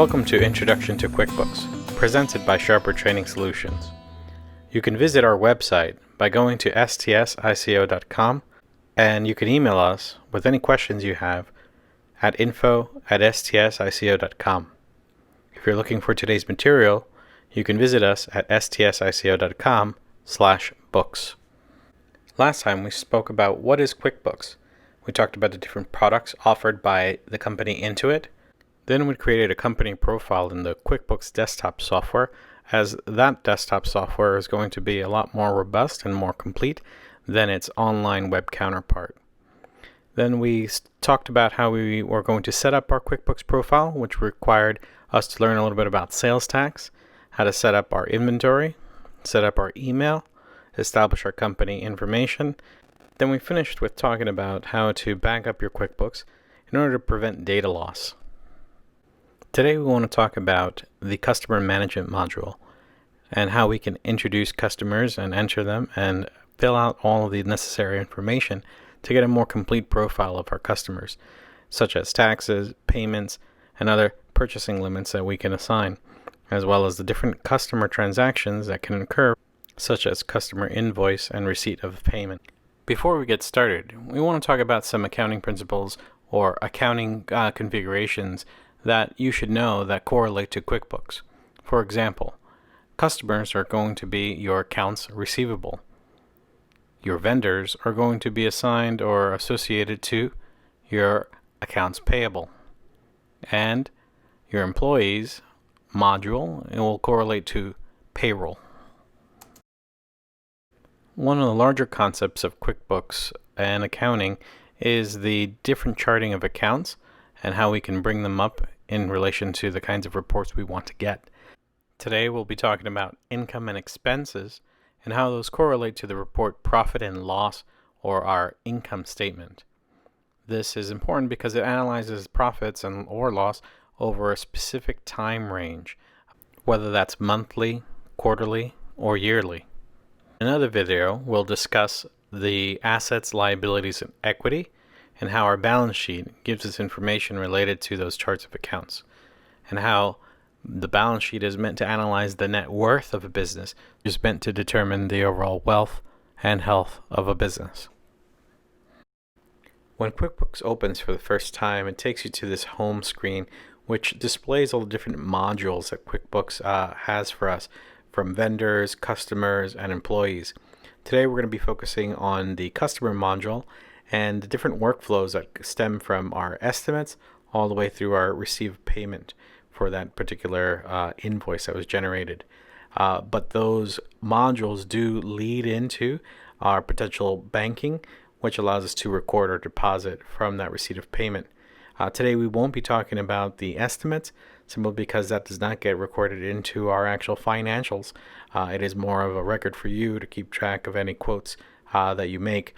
Welcome to Introduction to QuickBooks, presented by Sharper Training Solutions. You can visit our website by going to stsico.com, and you can email us with any questions you have at info@stsico.com. If you're looking for today's material, you can visit us at stsico.com/books. Last time we spoke about what is QuickBooks. We talked about the different products offered by the company Intuit. Then we created a company profile in the QuickBooks desktop software, as that desktop software is going to be a lot more robust and more complete than its online web counterpart. Then we talked about how we were going to set up our QuickBooks profile, which required us to learn a little bit about sales tax, how to set up our inventory, set up our email, establish our company information. Then we finished with talking about how to back up your QuickBooks in order to prevent data loss. Today we want to talk about the customer management module and how we can introduce customers and enter them and fill out all of the necessary information to get a more complete profile of our customers, such as taxes, payments, and other purchasing limits that we can assign, as well as the different customer transactions that can occur, such as customer invoice and receipt of payment. Before we get started, we want to talk about some accounting principles or accounting configurations that you should know that correlate to QuickBooks. For example, customers are going to be your accounts receivable. Your vendors are going to be assigned or associated to your accounts payable. And your employees module, it will correlate to payroll. One of the larger concepts of QuickBooks and accounting is the different charting of accounts and how we can bring them up in relation to the kinds of reports we want to get. Today we'll be talking about income and expenses and how those correlate to the report profit and loss, or our income statement. This is important because it analyzes profits and or loss over a specific time range, whether that's monthly, quarterly, or yearly. In another video, we'll discuss the assets, liabilities, and equity, and how our balance sheet gives us information related to those charts of accounts, and how the balance sheet is meant to analyze the net worth of a business, is meant to determine the overall wealth and health of a business. When QuickBooks opens for the first time, it takes you to this home screen, which displays all the different modules that QuickBooks has for us, from vendors, customers, and employees. Today we're going to be focusing on the customer module and the different workflows that stem from our estimates all the way through our receive payment for that particular invoice that was generated. But those modules do lead into our potential banking, which allows us to record or deposit from that receipt of payment. Today we won't be talking about the estimates, simply because that does not get recorded into our actual financials. It is more of a record for you to keep track of any quotes that you make.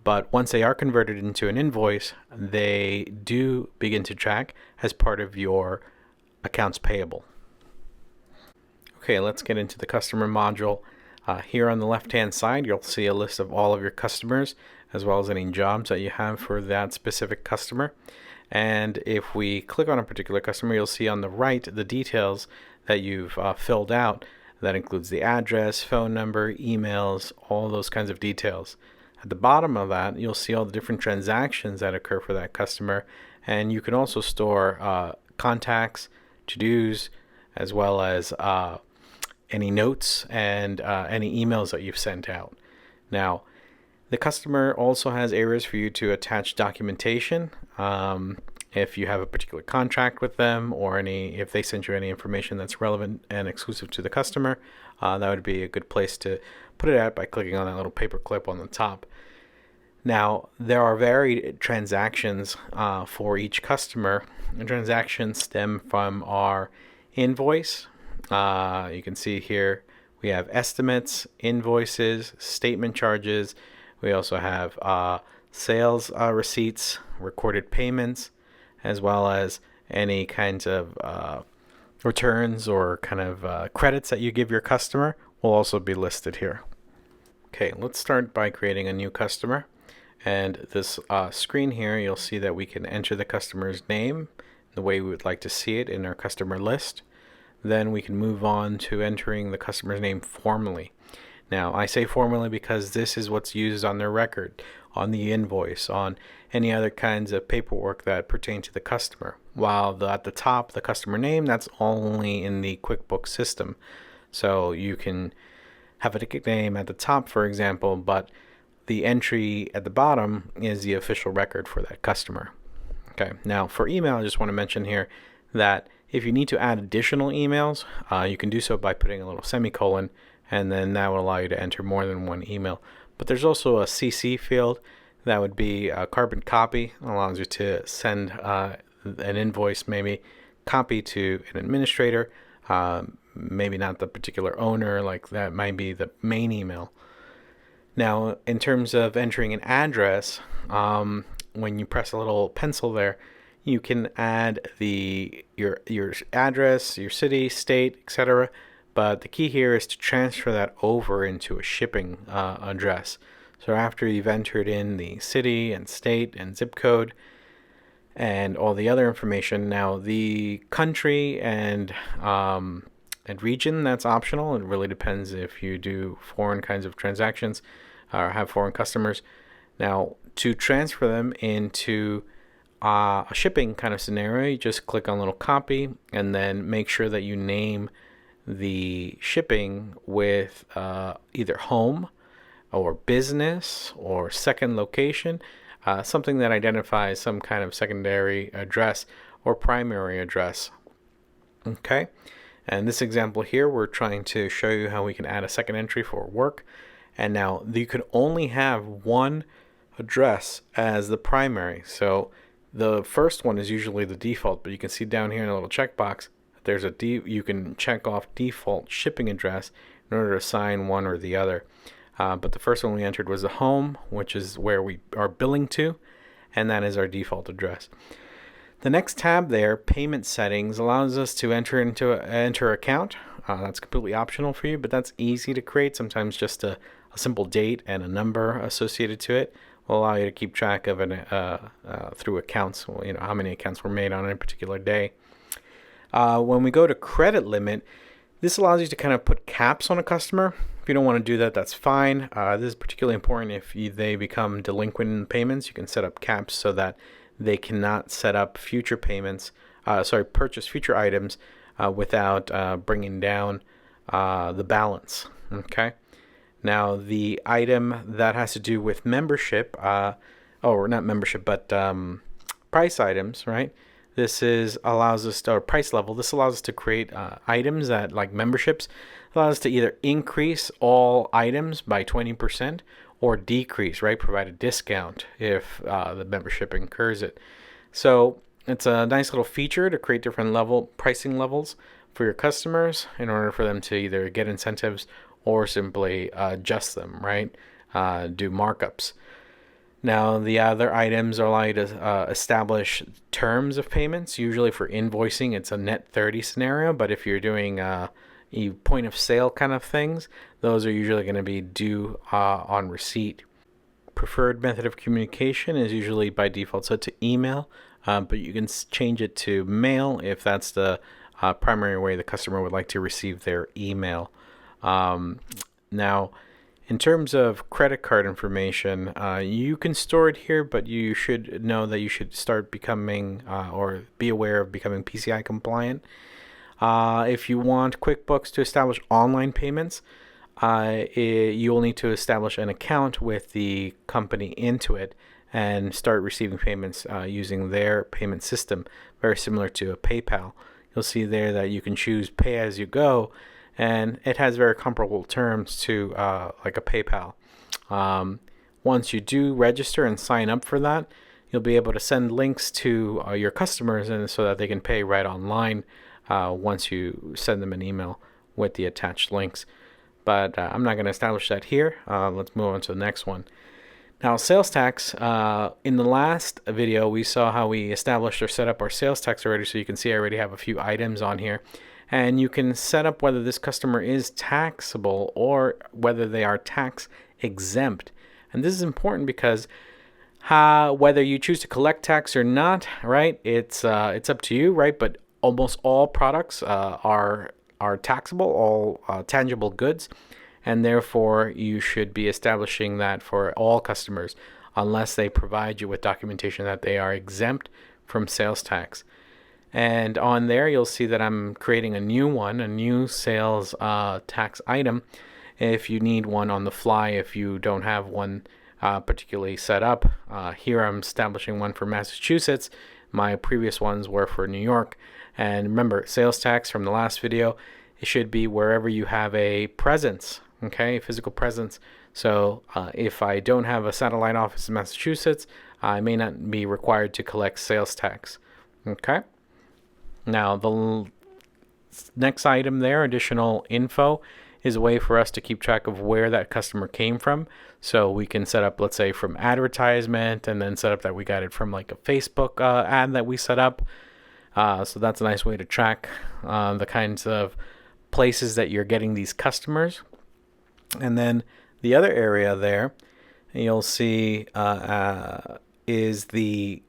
But once they are converted into an invoice, they do begin to track as part of your accounts payable. Okay, let's get into the customer module. Here on the left-hand side, you'll see a list of all of your customers, as well as any jobs that you have for that specific customer. And if we click on a particular customer, you'll see on the right the details that you've filled out. That includes the address, phone number, emails, all those kinds of details. At the bottom of that, you'll see all the different transactions that occur for that customer, and you can also store contacts, to-dos, as well as any notes and any emails that you've sent out. Now, the customer also has areas for you to attach documentation. If you have a particular contract with them, or if they send you any information that's relevant and exclusive to the customer, that would be a good place to put it at by clicking on that little paper clip on the top. Now, there are varied transactions for each customer. The transactions stem from our invoice. You can see here we have estimates, invoices, statement charges. We also have sales receipts, recorded payments, as well as any kinds of returns or kind of credits that you give your customer will also be listed here. Okay, let's start by creating a new customer. And this screen here, you'll see that we can enter the customer's name the way we would like to see it in our customer list. Then we can move on to entering the customer's name formally. Now, I say formally because this is what's used on their record, on the invoice, on any other kinds of paperwork that pertain to the customer. While at the top, the customer name, that's only in the QuickBooks system. So you can have a nickname at the top, for example, but the entry at the bottom is the official record for that customer. Okay, now for email, I just want to mention here that if you need to add additional emails, you can do so by putting a little semicolon, and then that will allow you to enter more than one email. But there's also a CC field that would be a carbon copy, allows you to send an invoice, maybe copy to an administrator, maybe not the particular owner, like that might be the main email. Now, in terms of entering an address, when you press a little pencil there, you can add your address, your city, state, etc. But the key here is to transfer that over into a shipping address. So after you've entered in the city and state and zip code and all the other information, now the country and region, that's optional. It really depends if you do foreign kinds of transactions or have foreign customers. Now, to transfer them into a shipping kind of scenario, you just click on little copy and then make sure that you name the shipping with either home or business or second location, something that identifies some kind of secondary address or primary address. Okay, and this example here, we're trying to show you how we can add a second entry for work. And now you can only have one address as the primary. So the first one is usually the default, but you can see down here in a little checkbox, there's you can check off default shipping address in order to assign one or the other. But the first one we entered was the home, which is where we are billing to, and that is our default address. The next tab there, payment settings, allows us to enter account. That's completely optional for you, but that's easy to create. Sometimes just a simple date and a number associated to it will allow you to keep track of it through accounts. How many accounts were made on a particular day. When we go to credit limit, this allows you to kind of put caps on a customer. If you don't want to do that, that's fine. This is particularly important if they become delinquent in payments. You can set up caps so that they cannot set up future payments, purchase future items without bringing down the balance. Okay. Now, the item that has to do with membership, not membership, but price items, right? This allows us to, or price level, this allows us to create items that, like memberships, allows us to either increase all items by 20% or decrease, right? Provide a discount if the membership incurs it. So it's a nice little feature to create different pricing levels for your customers in order for them to either get incentives or simply adjust them, right? Do markups. Now, the other items allow you to establish terms of payments. Usually for invoicing, it's a net 30 scenario, but if you're doing point of sale kind of things, those are usually going to be due on receipt. Preferred method of communication is usually by default set to email, but you can change it to mail if that's the primary way the customer would like to receive their email. Now, in terms of credit card information, you can store it here, but you should know that you should start becoming or be aware of becoming PCI compliant. If you want QuickBooks to establish online payments, you'll need to establish an account with the company Intuit and start receiving payments using their payment system, very similar to a PayPal. You'll see there that you can choose pay as you go, and it has very comparable terms to like a PayPal. Once you do register and sign up for that, you'll be able to send links to your customers and so that they can pay right online once you send them an email with the attached links. But I'm not going to establish that here. Let's move on to the next one. Now, sales tax, in the last video, we saw how we established or set up our sales tax already. So you can see I already have a few items on here. And you can set up whether this customer is taxable or whether they are tax exempt. And this is important because Whether you choose to collect tax or not, right? It's up to you, right? But almost all products are taxable, all tangible goods, and therefore you should be establishing that for all customers, unless they provide you with documentation that they are exempt from sales tax. And on there, you'll see that I'm creating a new one, a new sales tax item. If you need one on the fly, if you don't have one particularly set up, here I'm establishing one for Massachusetts. My previous ones were for New York. And remember, sales tax from the last video, it should be wherever you have a presence, okay, physical presence. So if I don't have a satellite office in Massachusetts, I may not be required to collect sales tax, okay? Now, the next item there, additional info, is a way for us to keep track of where that customer came from. So we can set up, let's say, from advertisement, and then set up that we got it from like a Facebook ad that we set up. So that's a nice way to track the kinds of places that you're getting these customers. And then the other area there, you'll see is the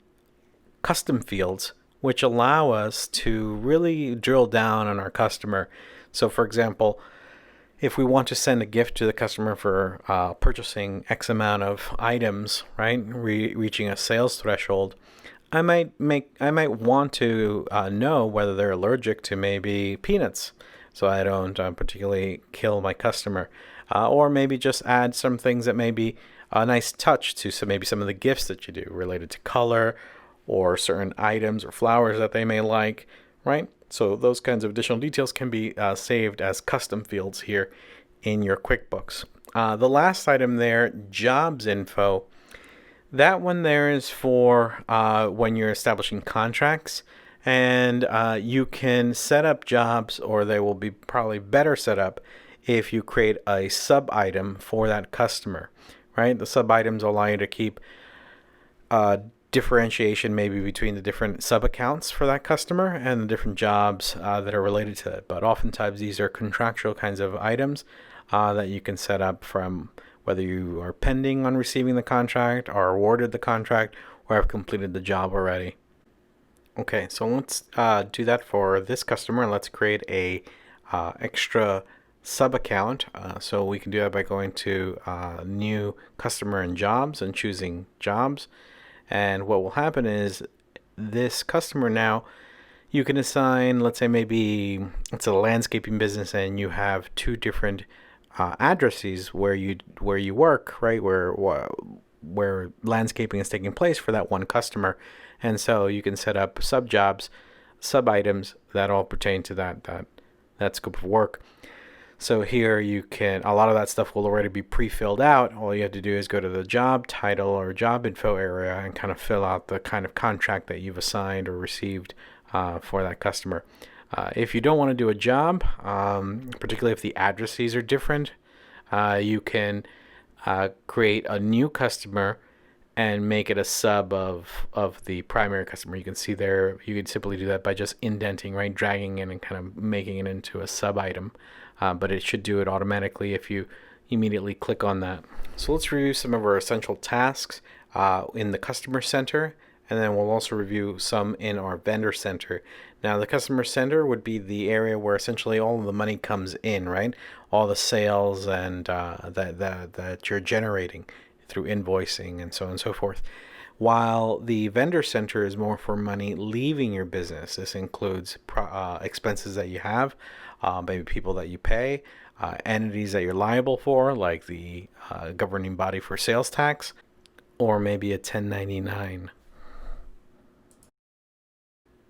custom fields, which allow us to really drill down on our customer. So for example, if we want to send a gift to the customer for purchasing X amount of items, right, reaching a sales threshold, I might want to know whether they're allergic to maybe peanuts, so I don't particularly kill my customer, or maybe just add some things that may be a nice touch to maybe some of the gifts that you do related to color or certain items or flowers that they may like, right? So those kinds of additional details can be saved as custom fields here in your QuickBooks. The last item there, jobs info, that one there is for when you're establishing contracts, and you can set up jobs, or they will be probably better set up if you create a sub item for that customer, right? The sub items allow you to keep differentiation maybe between the different sub accounts for that customer and the different jobs that are related to it. But oftentimes these are contractual kinds of items that you can set up from whether you are pending on receiving the contract, are awarded the contract, or have completed the job already. Okay, so let's do that for this customer. Let's create a extra sub account. So we can do that by going to new customer and jobs and choosing jobs. And what will happen is this customer now, you can assign, let's say maybe it's a landscaping business and you have two different addresses where you work, right? Where landscaping is taking place for that one customer. And so you can set up sub jobs, sub items that all pertain to that scope of work. So here you can, a lot of that stuff will already be pre-filled out. All you have to do is go to the job title or job info area and kind of fill out the kind of contract that you've assigned or received for that customer. If you don't want to do a job, particularly if the addresses are different, you can create a new customer and make it a sub of the primary customer. You can see there, you can simply do that by just indenting, right, dragging in and kind of making it into a sub item. But it should do it automatically if you immediately click on that. So let's review some of our essential tasks in the customer center, and then we'll also review some in our vendor center. Now the customer center would be the area where essentially all of the money comes in, right? All the sales and that you're generating through invoicing and so on and so forth. While the vendor center is more for money leaving your business. This includes expenses that you have, maybe people that you pay, entities that you're liable for, like the governing body for sales tax, or maybe a 1099.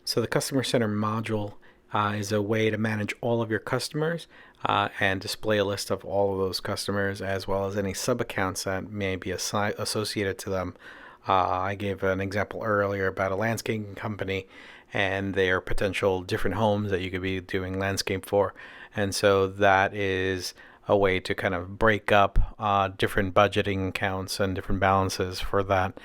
So the Customer Center module is a way to manage all of your customers and display a list of all of those customers, as well as any sub-accounts that may be associated to them. I gave an example earlier about a landscaping company and their potential different homes that you could be doing landscape for. And so that is a way to kind of break up different budgeting accounts and different balances for that.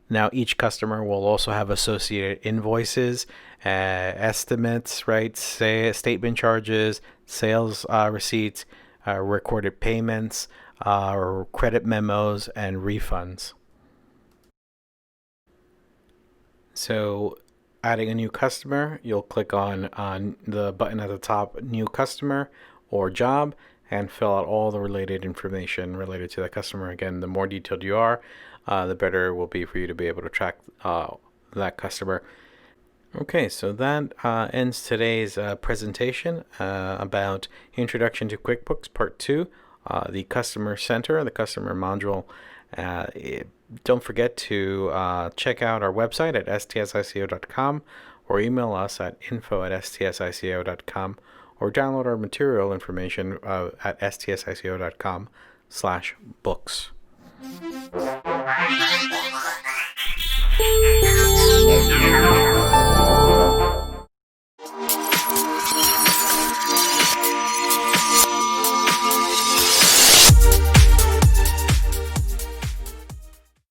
Now each customer will also have associated invoices, estimates, right? Statement charges, sales receipts, recorded payments, or credit memos, and refunds. So adding a new customer, you'll click on the button at the top, New Customer or Job, and fill out all the related information related to that customer. Again, the more detailed you are, the better it will be for you to be able to track that customer. Okay, so that ends today's presentation about Introduction to QuickBooks Part II, the Customer Center, the Customer Module. Don't forget to check out our website at stsico.com or email us at info@stsico.com or download our material information at stsico.com/books.